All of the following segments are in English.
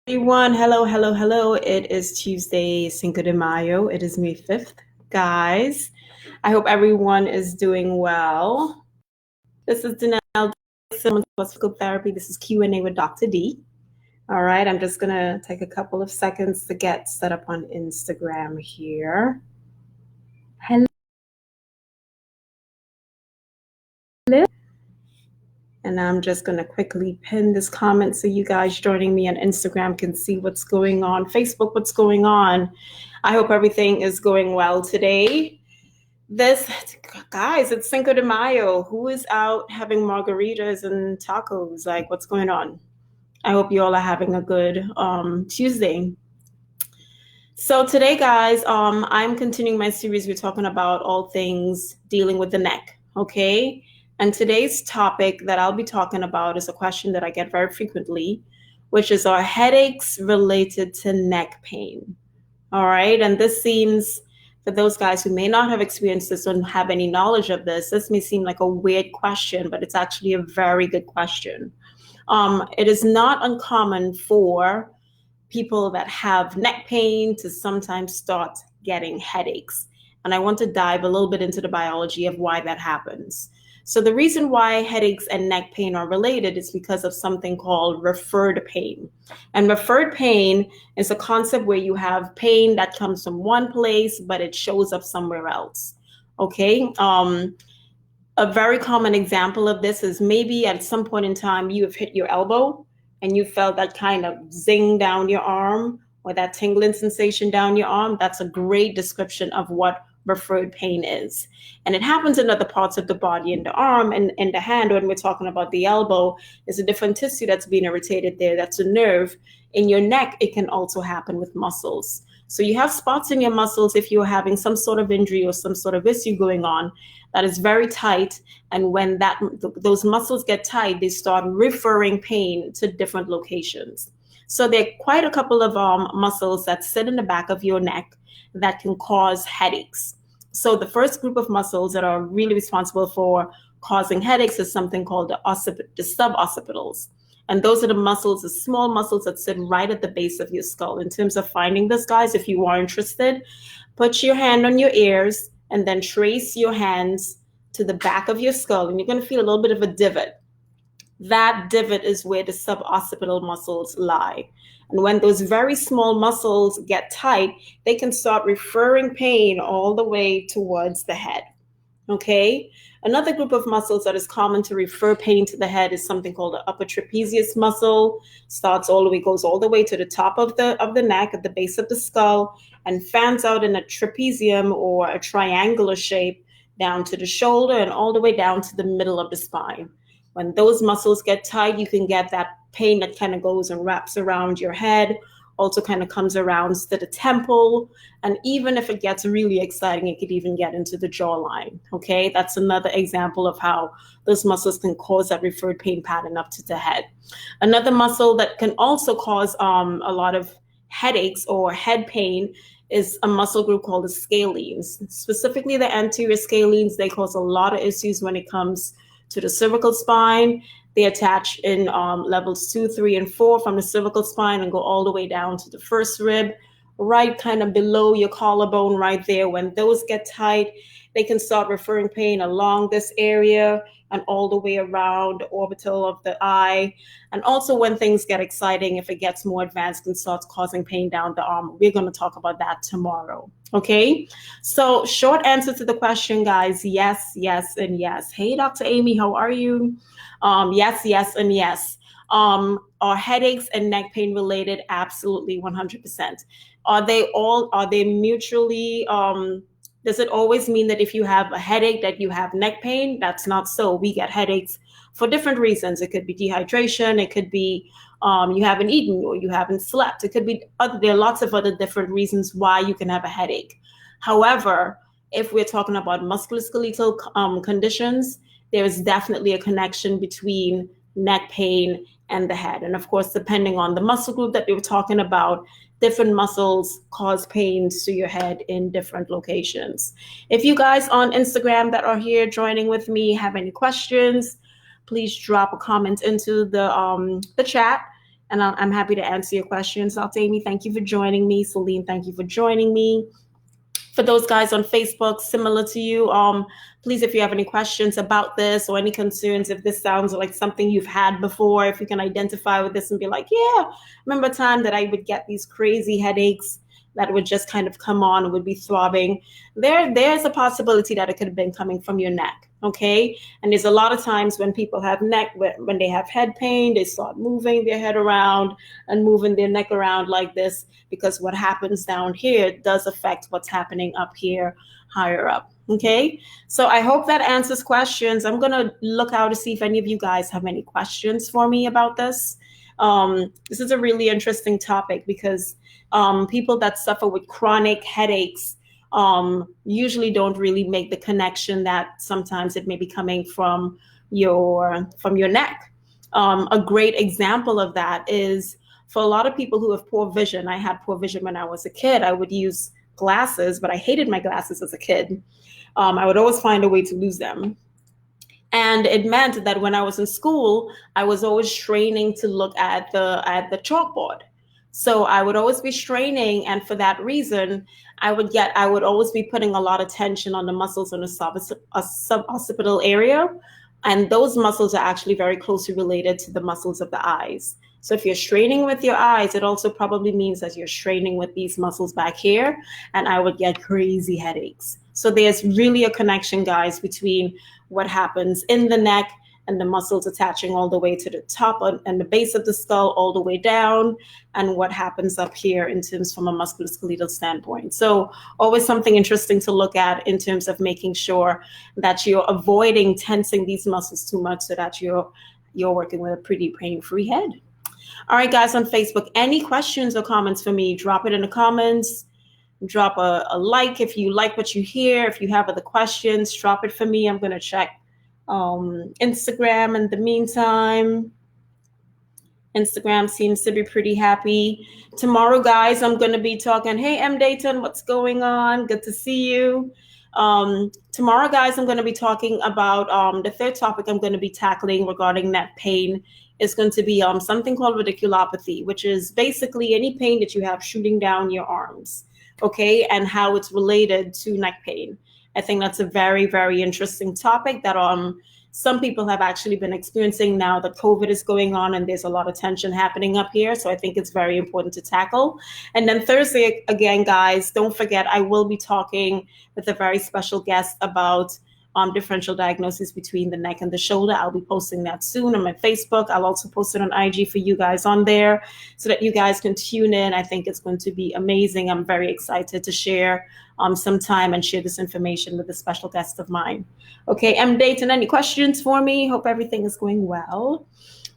Everyone, hello, hello, hello. It is Tuesday, Cinco de Mayo. It is May 5th. Guys, I hope everyone is doing well. This is Danelle, Physical Therapy. This is Q&A with Dr. D. All right, I'm just going to take a couple of seconds to get set up on Instagram here. Hello. And I'm just going to quickly pin this comment so you guys joining me on Instagram can see what's going on. Facebook, what's going on? I hope everything is going well today. Guys, it's Cinco de Mayo. Who is out having margaritas and tacos? Like, what's going on? I hope you all are having a good Tuesday. So today, guys, I'm continuing my series. We're talking about all things dealing with the neck, okay? And today's topic that I'll be talking about is a question that I get very frequently, which is, are headaches related to neck pain? All right, and this seems, for those guys who may not have experienced this or have any knowledge of this may seem like a weird question, but it's actually a very good question. It is not uncommon for people that have neck pain to sometimes start getting headaches. And I want to dive a little bit into the biology of why that happens. So the reason why headaches and neck pain are related is because of something called referred pain. And referred pain is a concept where you have pain that comes from one place, but it shows up somewhere else. Okay. A very common example of this is maybe at some point in time you have hit your elbow and you felt that kind of zing down your arm or that tingling sensation down your arm. That's a great description of what referred pain is. And it happens in other parts of the body. In the arm and in the hand, when we're talking about the elbow, there's a different tissue that's being irritated there. That's a nerve. In your neck, it can also happen with muscles. So you have spots in your muscles if you're having some sort of injury or some sort of issue going on that is very tight. And when those muscles get tight, they start referring pain to different locations. So there are quite a couple of muscles that sit in the back of your neck that can cause headaches. So the first group of muscles that are really responsible for causing headaches is something called the suboccipitals. And those are the muscles, the small muscles that sit right at the base of your skull. In terms of finding this, guys, if you are interested, put your hand on your ears and then trace your hands to the back of your skull. And you're going to feel a little bit of a divot. That divot is where the suboccipital muscles lie. And when those very small muscles get tight, they can start referring pain all the way towards the head. Okay. Another group of muscles that is common to refer pain to the head is something called the upper trapezius muscle. Goes all the way to the top of the neck at the base of the skull and fans out in a trapezium or a triangular shape down to the shoulder and all the way down to the middle of the spine. When those muscles get tight, you can get that pain that kind of goes and wraps around your head, also kind of comes around to the temple. And even if it gets really exciting, it could even get into the jawline. Okay, that's another example of how those muscles can cause that referred pain pattern up to the head. Another muscle that can also cause a lot of headaches or head pain is a muscle group called the scalenes. Specifically the anterior scalenes, they cause a lot of issues when it comes to the cervical spine. They attach in levels 2, 3, and 4 from the cervical spine and go all the way down to the first rib, right kind of below your collarbone right there. When those get tight, they can start referring pain along this area and all the way around the orbital of the eye. And also when things get exciting, if it gets more advanced and starts causing pain down the arm. We're going to talk about that tomorrow. Okay, so short answer to the question, guys, yes, yes, and yes. Hey, Dr. Amy, how are you? Yes, yes, and yes. Are headaches and neck pain related? Absolutely, 100%. Are they mutually, does it always mean that if you have a headache that you have neck pain? That's not so. We get headaches for different reasons. It could be dehydration. It could be you haven't eaten or you haven't slept. It could be there are lots of other different reasons why you can have a headache. However, if we're talking about musculoskeletal conditions, there is definitely a connection between neck pain and the head. And of course, depending on the muscle group that we were talking about, different muscles cause pains to your head in different locations. If you guys on Instagram that are here joining with me have any questions, please drop a comment into the chat And I'm happy to answer your questions. 𝘿𝙧, thank you for joining me. 𝘿𝙧, thank you for joining me. For those guys on Facebook, similar to you, please, if you have any questions about this or any concerns, if this sounds like something you've had before, if you can identify with this and be like, yeah, remember a time that I would get these crazy headaches that would just kind of come on, would be throbbing. There's a possibility that it could have been coming from your neck, okay? And there's a lot of times when people have when they have head pain, they start moving their head around and moving their neck around like this, because what happens down here does affect what's happening up here, higher up, okay? So I hope that answers questions. I'm gonna look out to see if any of you guys have any questions for me about this. This is a really interesting topic because people that suffer with chronic headaches usually don't really make the connection that sometimes it may be coming from your neck. A great example of that is for a lot of people who have poor vision. I had poor vision when I was a kid. I would use glasses, but I hated my glasses as a kid. I would always find a way to lose them. And it meant that when I was in school, I was always straining to look at the chalkboard. So I would always be straining, and for that reason, I would always be putting a lot of tension on the muscles in the suboccipital area, and those muscles are actually very closely related to the muscles of the eyes. So if you're straining with your eyes, it also probably means that you're straining with these muscles back here, and I would get crazy headaches. So there's really a connection, guys, between what happens in the neck and the muscles attaching all the way to the top and the base of the skull all the way down, and what happens up here in terms from a musculoskeletal standpoint. So always something interesting to look at in terms of making sure that you're avoiding tensing these muscles too much so that you're working with a pretty pain-free head. All right, guys on Facebook, any questions or comments for me, drop it in the comments. Drop a like if you like what you hear. If you have other questions, drop it for me. I'm going to check Instagram in the meantime. Instagram seems to be pretty happy. Tomorrow, guys, I'm going to be talking, hey, 𝘿𝙧, what's going on? Good to see you. Tomorrow, guys, I'm going to be talking about the third topic I'm going to be tackling regarding neck pain is going to be something called radiculopathy, which is basically any pain that you have shooting down your arms. Okay, and how it's related to neck pain. I think that's a very, very interesting topic that some people have actually been experiencing now that COVID is going on and there's a lot of tension happening up here. So I think it's very important to tackle. And then Thursday, again, guys, don't forget, I will be talking with a very special guest about differential diagnosis between the neck and the shoulder. I'll be posting that soon on my Facebook. I'll also post it on IG for you guys on there so that you guys can tune in. I think it's going to be amazing. I'm very excited to share some time and share this information with a special guest of mine. Okay, 𝘿𝙧, any questions for me? Hope everything is going well.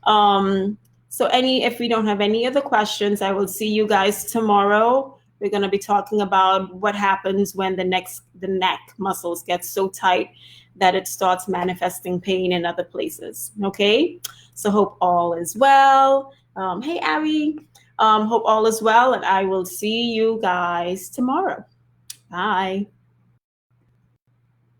So if we don't have any other questions, I will see you guys tomorrow. We're going to be talking about what happens when the neck muscles get so tight that it starts manifesting pain in other places. Okay, so hope all is well. Hey, Ari, hope all is well, and I will see you guys tomorrow. Bye.